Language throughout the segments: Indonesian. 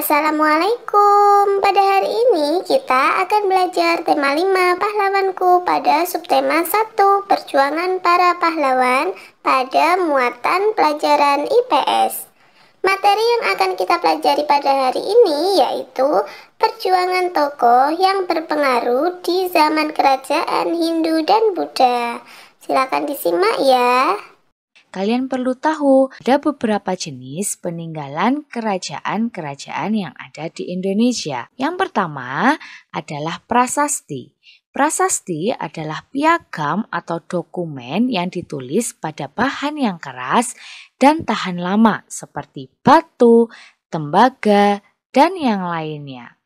Assalamualaikum. Pada hari ini kita akan belajar tema 5 pahlawanku pada subtema 1 perjuangan para pahlawan pada muatan pelajaran IPS. Materi yang akan kita pelajari pada hari ini yaitu perjuangan tokoh yang berpengaruh di zaman kerajaan Hindu dan Buddha. Silakan disimak ya. Kalian perlu tahu, ada beberapa jenis peninggalan kerajaan-kerajaan yang ada di Indonesia. Yang pertama adalah prasasti. Prasasti adalah piagam atau dokumen yang ditulis pada bahan yang keras dan tahan lama seperti batu, tembaga, dan yang lainnya.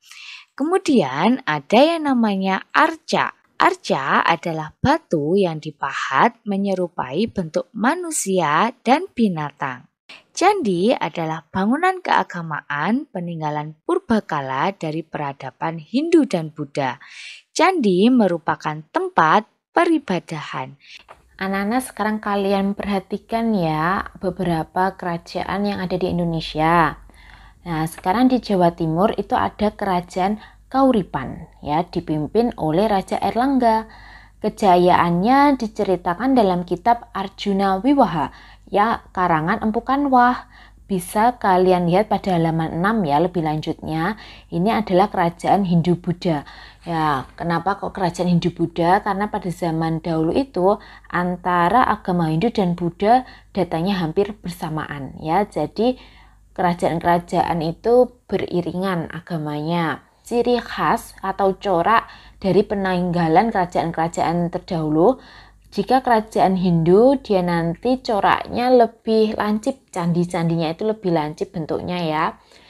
Kemudian ada yang namanya arca. Arca adalah batu yang dipahat menyerupai bentuk manusia dan binatang. Candi adalah bangunan keagamaan peninggalan purbakala dari peradaban Hindu dan Buddha. Candi merupakan tempat peribadahan. Anak-anak, sekarang kalian perhatikan ya beberapa kerajaan yang ada di Indonesia. Nah, sekarang di Jawa Timur itu ada kerajaan Kauripan, ya, dipimpin oleh Raja Airlangga. Kejayaannya diceritakan dalam kitab Arjuna Wiwaha, ya, karangan Empu Kanwah. Bisa kalian lihat pada halaman 6 ya, lebih lanjutnya. Ini adalah kerajaan Hindu Buddha. Ya, kenapa kok kerajaan Hindu Buddha? Karena pada zaman dahulu itu antara agama Hindu dan Buddha datanya hampir bersamaan, ya. Jadi kerajaan-kerajaan itu beriringan agamanya. Ciri khas atau corak dari peninggalan kerajaan-kerajaan terdahulu, jika kerajaan Hindu dia nanti coraknya lebih lancip, candi-candinya itu lebih lancip bentuknya ya.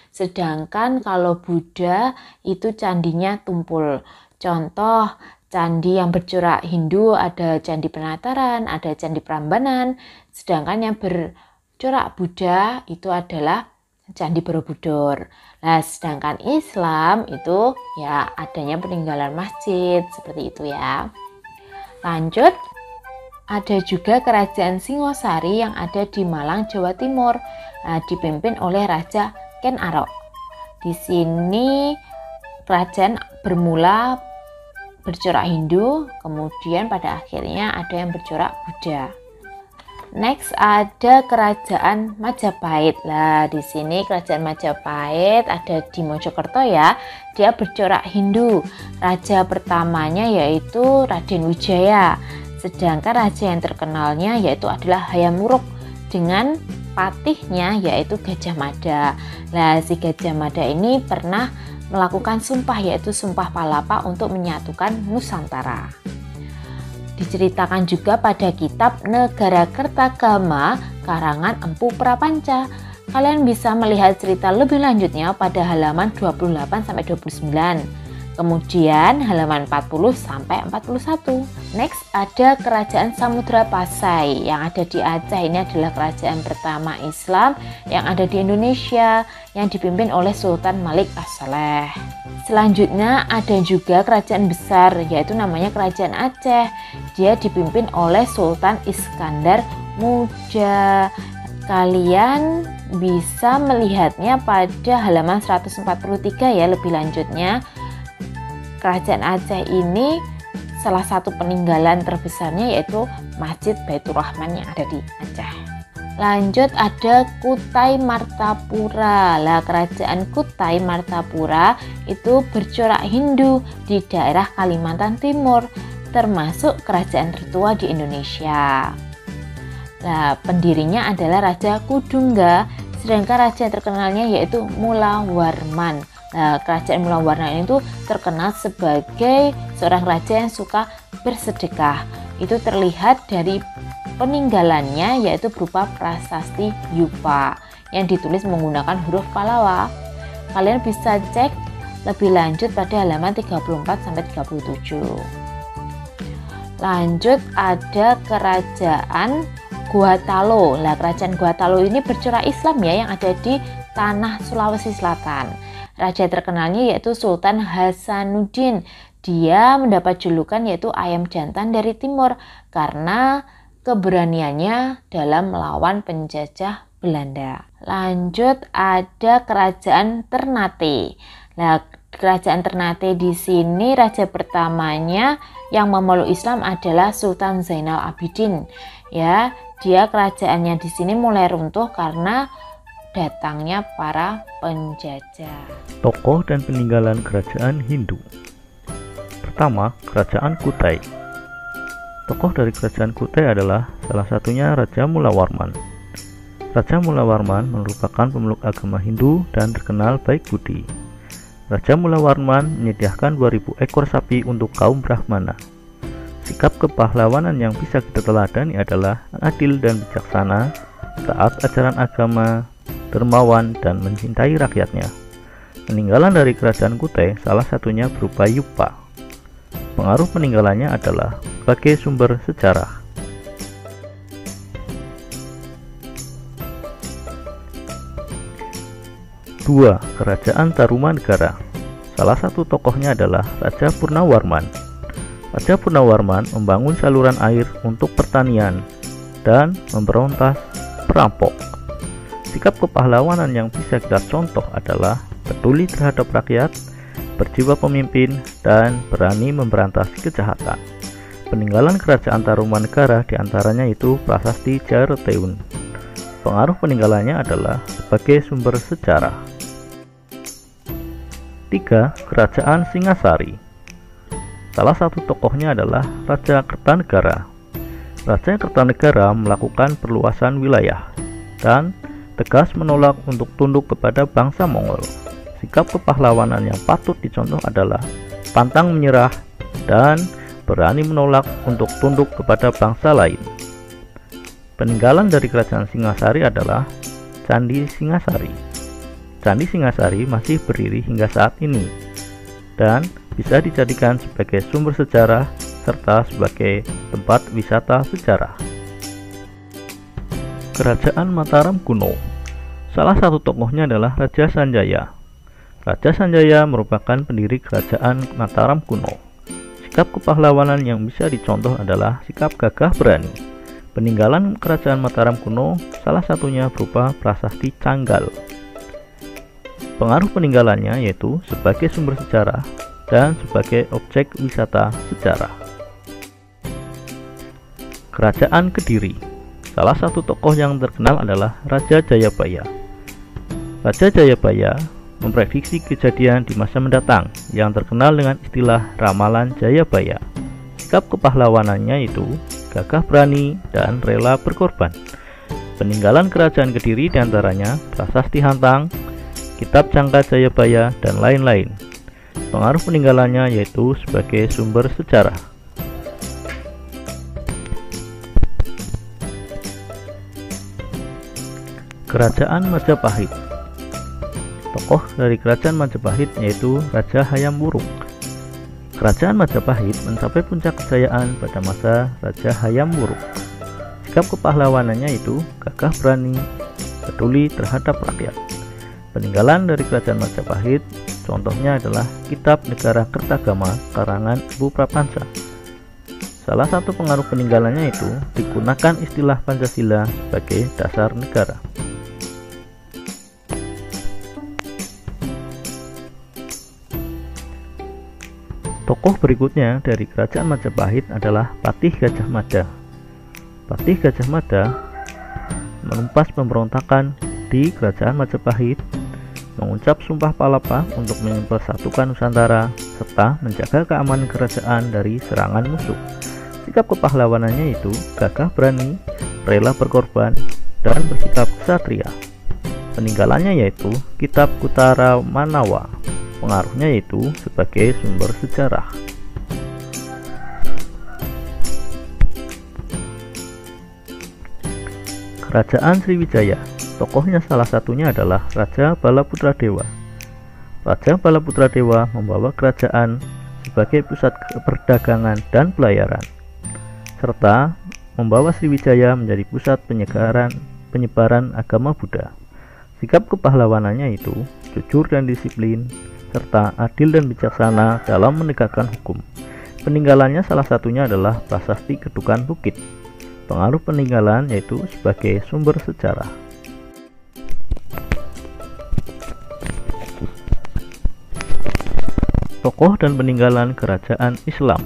Sedangkan kalau Buddha itu candinya tumpul. Contoh candi yang bercorak Hindu ada Candi Penataran, ada Candi Prambanan, sedangkan yang bercorak Buddha itu adalah Candi Borobudur. Nah, sedangkan Islam itu ya adanya peninggalan masjid seperti itu ya. Lanjut, ada juga kerajaan Singosari yang ada di Malang, Jawa Timur, dipimpin oleh Raja Ken Arok. Di sini kerajaan bermula bercorak Hindu, kemudian pada akhirnya ada yang bercorak Buddha. Next ada kerajaan Majapahit. Lah, di sini kerajaan Majapahit ada di Mojokerto ya. Dia bercorak Hindu. Raja pertamanya yaitu Raden Wijaya. Sedangkan raja yang terkenalnya yaitu adalah Hayam Wuruk dengan patihnya yaitu Gajah Mada. Nah, si Gajah Mada ini pernah melakukan sumpah yaitu Sumpah Palapa untuk menyatukan Nusantara. Diceritakan juga pada kitab Negara Kertagama karangan Empu Prapanca. Kalian bisa melihat cerita lebih lanjutnya pada halaman 28-29. Kemudian halaman 40-41. Next ada kerajaan Samudra Pasai yang ada di Aceh. Ini adalah kerajaan pertama Islam yang ada di Indonesia yang dipimpin oleh Sultan Malik As-Saleh. Selanjutnya ada juga kerajaan besar yaitu namanya kerajaan Aceh. Dia dipimpin oleh Sultan Iskandar Muda. Kalian bisa melihatnya pada halaman 143 ya lebih lanjutnya. Kerajaan Aceh ini salah satu peninggalan terbesarnya yaitu Masjid Baitur Rahman yang ada di Aceh. Lanjut ada Kutai Martapura. Lah, kerajaan Kutai Martapura itu bercorak Hindu di daerah Kalimantan Timur, termasuk kerajaan tertua di Indonesia. Nah, pendirinya adalah Raja Kudungga, sedangkan raja yang terkenalnya yaitu Mulawarman. Nah, kerajaan Mulawarman itu terkenal sebagai seorang raja yang suka bersedekah. Itu terlihat dari peninggalannya yaitu berupa prasasti Yupa yang ditulis menggunakan huruf Pallawa. Kalian bisa cek lebih lanjut pada halaman 34-37. Lanjut ada kerajaan Gua-Talo. Nah, kerajaan Gua-Talo ini bercorak Islam ya yang ada di tanah Sulawesi Selatan. Raja terkenalnya yaitu Sultan Hasanuddin. Dia mendapat julukan yaitu ayam jantan dari timur karena keberaniannya dalam melawan penjajah Belanda. Lanjut ada Kerajaan Ternate. Nah, Kerajaan Ternate di sini raja pertamanya yang memeluk Islam adalah Sultan Zainal Abidin. Ya, dia kerajaannya di sini mulai runtuh karena datangnya para penjajah. Tokoh dan peninggalan kerajaan Hindu. Pertama, Kerajaan Kutai. Tokoh dari Kerajaan Kutai adalah salah satunya Raja Mulawarman. Raja Mulawarman merupakan pemeluk agama Hindu dan terkenal baik budi. Raja Mulawarman menyediakan 2000 ekor sapi untuk kaum Brahmana. Sikap kepahlawanan yang bisa kita teladani adalah adil dan bijaksana, taat ajaran agama, dermawan, dan mencintai rakyatnya. Peninggalan dari Kerajaan Kutai salah satunya berupa yupa. Pengaruh peninggalannya adalah sebagai sumber sejarah. 2. Kerajaan Tarumanegara. Salah satu tokohnya adalah Raja Purnawarman. Raja Purnawarman membangun saluran air untuk pertanian dan memberontas perampok. Sikap kepahlawanan yang bisa kita contoh adalah peduli terhadap rakyat, berjiwa pemimpin, dan berani memberantas kejahatan. Peninggalan Kerajaan Tarumanegara diantaranya itu Prasasti Jayateun. Pengaruh peninggalannya adalah sebagai sumber sejarah. 3. Kerajaan Singasari. Salah satu tokohnya adalah Raja Kertanegara. Raja Kertanegara melakukan perluasan wilayah dan tegas menolak untuk tunduk kepada bangsa Mongol. Sikap kepahlawanan yang patut dicontoh adalah pantang menyerah dan berani menolak untuk tunduk kepada bangsa lain. Peninggalan dari Kerajaan Singasari adalah Candi Singasari. Candi Singasari masih berdiri hingga saat ini dan bisa dijadikan sebagai sumber sejarah serta sebagai tempat wisata sejarah. Kerajaan Mataram kuno. Salah satu tokohnya adalah Raja Sanjaya. Raja Sanjaya merupakan pendiri Kerajaan Mataram kuno. Sikap kepahlawanan yang bisa dicontoh adalah sikap gagah berani. Peninggalan Kerajaan Mataram kuno salah satunya berupa Prasasti Canggal. Pengaruh peninggalannya yaitu sebagai sumber sejarah dan sebagai objek wisata sejarah. Kerajaan Kediri. Salah satu tokoh yang terkenal adalah Raja Jayabaya. Raja Jayabaya memprediksi kejadian di masa mendatang yang terkenal dengan istilah ramalan Jayabaya. Sikap kepahlawanannya itu gagah berani dan rela berkorban. Peninggalan Kerajaan Kediri diantaranya Prasasti Hantang, Kitab Cangka Jayabaya, dan lain-lain. Pengaruh peninggalannya yaitu sebagai sumber sejarah. Kerajaan Majapahit. Tokoh dari Kerajaan Majapahit yaitu Raja Hayam Wuruk. Kerajaan Majapahit mencapai puncak kejayaan pada masa Raja Hayam Wuruk. Sikap kepahlawanannya itu gagah berani, peduli terhadap rakyat. Peninggalan dari Kerajaan Majapahit contohnya adalah Kitab Negara Kertagama karangan Ibu Prapanca. Salah satu pengaruh peninggalannya itu digunakan istilah Pancasila sebagai dasar negara. Tokoh berikutnya dari Kerajaan Majapahit adalah Patih Gajah Mada. Patih Gajah Mada menumpas pemberontakan di Kerajaan Majapahit, mengucap sumpah palapa untuk mempersatukan Nusantara serta menjaga keamanan kerajaan dari serangan musuh. Sikap kepahlawanannya itu gagah berani, rela berkorban, dan bersikap ksatria. Peninggalannya yaitu Kitab Kutara Manawa. Pengaruhnya yaitu sebagai sumber sejarah. Kerajaan Sriwijaya. Tokohnya salah satunya adalah Raja Balaputradewa. Raja Balaputradewa membawa kerajaan sebagai pusat perdagangan dan pelayaran, serta membawa Sriwijaya menjadi pusat penyebaran agama Buddha. Sikap kepahlawanannya itu jujur dan disiplin, serta adil dan bijaksana dalam menegakkan hukum. Peninggalannya salah satunya adalah Prasasti Kedukan Bukit. Pengaruh peninggalan yaitu sebagai sumber sejarah. Tokoh dan peninggalan kerajaan Islam.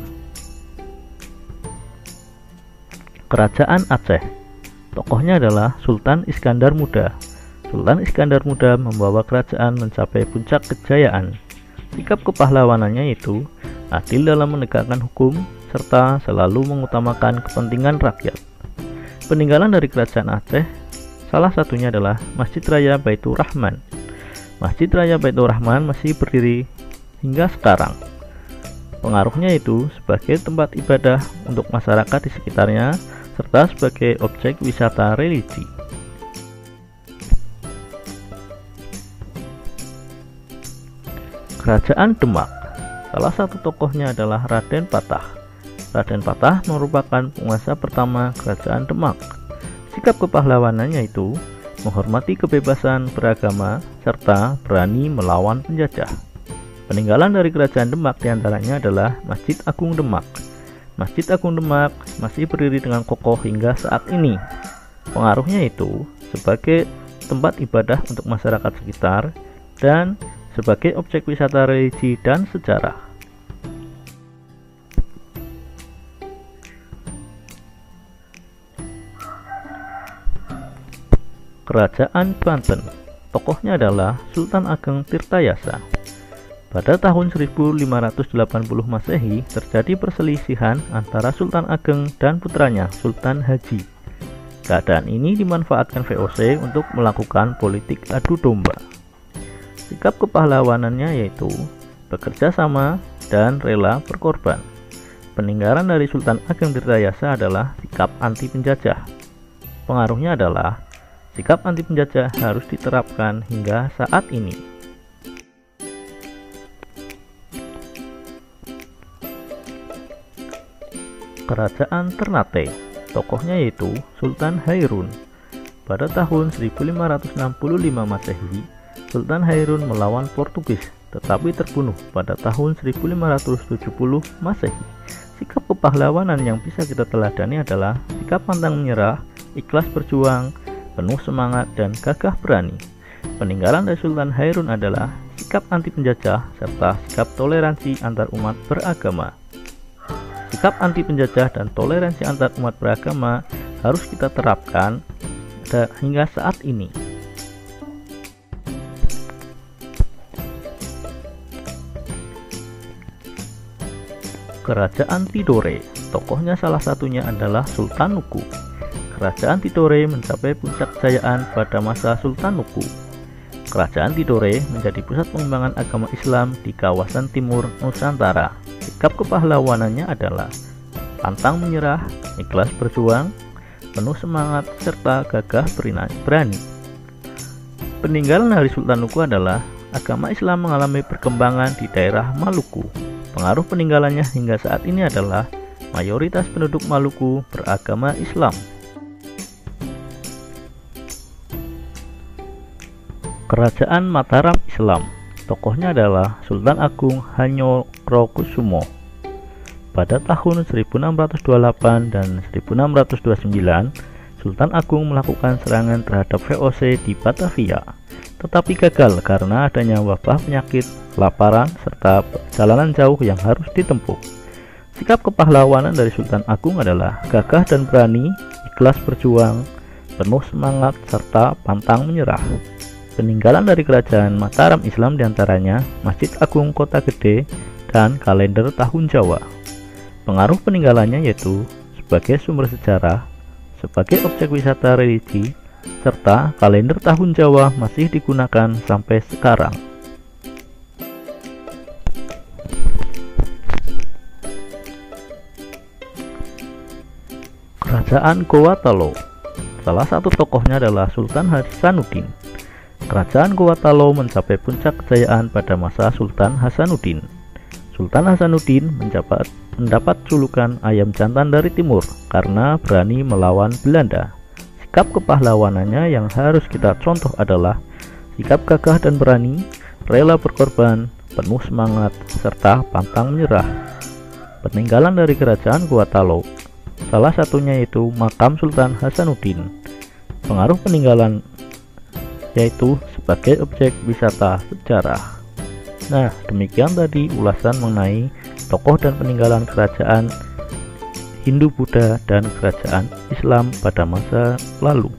Kerajaan Aceh. Tokohnya adalah Sultan Iskandar Muda. Sultan Iskandar Muda membawa kerajaan mencapai puncak kejayaan. Sikap kepahlawanannya yaitu adil dalam menegakkan hukum serta selalu mengutamakan kepentingan rakyat. Peninggalan dari kerajaan Aceh salah satunya adalah Masjid Raya Baitur Rahman. Masjid Raya Baitur Rahman masih berdiri hingga sekarang. Pengaruhnya itu sebagai tempat ibadah untuk masyarakat di sekitarnya serta sebagai objek wisata religi. Kerajaan Demak. Salah satu tokohnya adalah Raden Patah. Raden Patah merupakan penguasa pertama kerajaan Demak. Sikap kepahlawanannya itu menghormati kebebasan beragama serta berani melawan penjajah. Peninggalan dari kerajaan Demak diantaranya adalah Masjid Agung Demak. Masjid Agung Demak masih berdiri dengan kokoh hingga saat ini. Pengaruhnya itu sebagai tempat ibadah untuk masyarakat sekitar dan sebagai objek wisata religi dan sejarah. Kerajaan Banten. Tokohnya adalah Sultan Ageng Tirtayasa. Pada tahun 1580 Masehi terjadi perselisihan antara Sultan Ageng dan putranya Sultan Haji. Keadaan ini dimanfaatkan VOC untuk melakukan politik adu domba. Sikap kepahlawanannya yaitu bekerja sama dan rela berkorban. Peninggalan dari Sultan Ageng Tirtayasa adalah sikap anti penjajah. Pengaruhnya adalah sikap anti penjajah harus diterapkan hingga saat ini. Kerajaan Ternate. Tokohnya yaitu Sultan Hairun. Pada tahun 1565 Masehi, Sultan Hairun melawan Portugis, tetapi terbunuh pada tahun 1570 Masehi. Sikap kepahlawanan yang bisa kita teladani adalah sikap pantang menyerah, ikhlas berjuang, penuh semangat, dan gagah berani. Peninggalan dari Sultan Hairun adalah sikap anti penjajah serta sikap toleransi antar umat beragama. Sikap anti penjajah dan toleransi antar umat beragama harus kita terapkan hingga saat ini. Kerajaan Tidore. Tokohnya salah satunya adalah Sultan Nuku. Kerajaan Tidore mencapai puncak kejayaan pada masa Sultan Nuku. Kerajaan Tidore menjadi pusat pengembangan agama Islam di kawasan timur Nusantara. Sikap kepahlawanannya adalah pantang menyerah, ikhlas berjuang, penuh semangat, serta gagah berani. Peninggalan dari Sultan Nuku adalah agama Islam mengalami perkembangan di daerah Maluku. Pengaruh peninggalannya hingga saat ini adalah mayoritas penduduk Maluku beragama Islam. Kerajaan Mataram Islam. Tokohnya adalah Sultan Agung Hanyokrokusumo. Pada tahun 1628 dan 1629, Sultan Agung melakukan serangan terhadap VOC di Batavia, tetapi gagal karena adanya wabah penyakit, kelaparan, serta perjalanan jauh yang harus ditempuh. Sikap kepahlawanan dari Sultan Agung adalah gagah dan berani, ikhlas berjuang, penuh semangat, serta pantang menyerah. Peninggalan dari kerajaan Mataram Islam diantaranya Masjid Agung Kota Gede dan kalender tahun Jawa. Pengaruh peninggalannya yaitu sebagai sumber sejarah, sebagai objek wisata religi, serta kalender tahun Jawa masih digunakan sampai sekarang. Kerajaan Gowatalo. Salah satu tokohnya adalah Sultan Hasanuddin. Kerajaan Gowatalo mencapai puncak kejayaan pada masa Sultan Hasanuddin. Sultan Hasanuddin mendapat julukan ayam jantan dari timur karena berani melawan Belanda. Sikap kepahlawanannya yang harus kita contoh adalah sikap gagah dan berani, rela berkorban, penuh semangat, serta pantang menyerah. Peninggalan dari kerajaan Gowatalo, salah satunya yaitu makam Sultan Hasanuddin. Pengaruh peninggalan yaitu sebagai objek wisata sejarah. Nah, demikian tadi ulasan mengenai tokoh dan peninggalan kerajaan Hindu, Buddha, dan kerajaan Islam pada masa lalu.